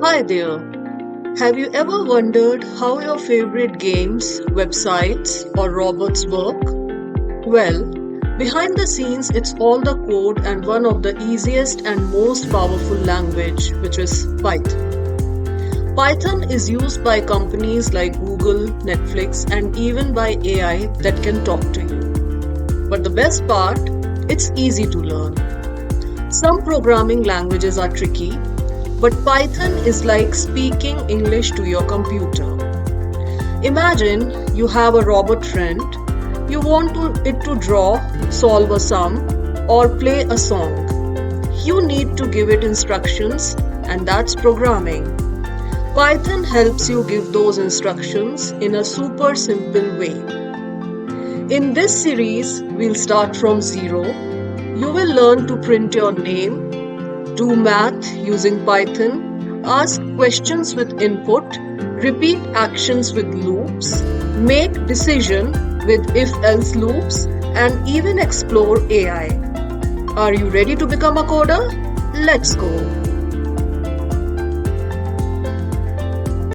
Hi there. Have you ever wondered how your favorite games, websites, or robots work? Well, behind the scenes, it's all the code and one of the easiest and most powerful language, which is Python. Python is used by companies like Google, Netflix, and even by AI that can talk to you. But the best part, it's easy to learn. Some programming languages are tricky, but Python is like speaking English to your computer. Imagine you have a robot friend. You want it to draw, solve a sum, or play a song. You need to give it instructions, and that's programming. Python helps you give those instructions in a super simple way. In this series, we'll start from zero. You will learn to print your name, do math using Python, ask questions with input, repeat actions with loops, make decision with if-else loops, and even explore AI. Are you ready to become a coder? Let's go.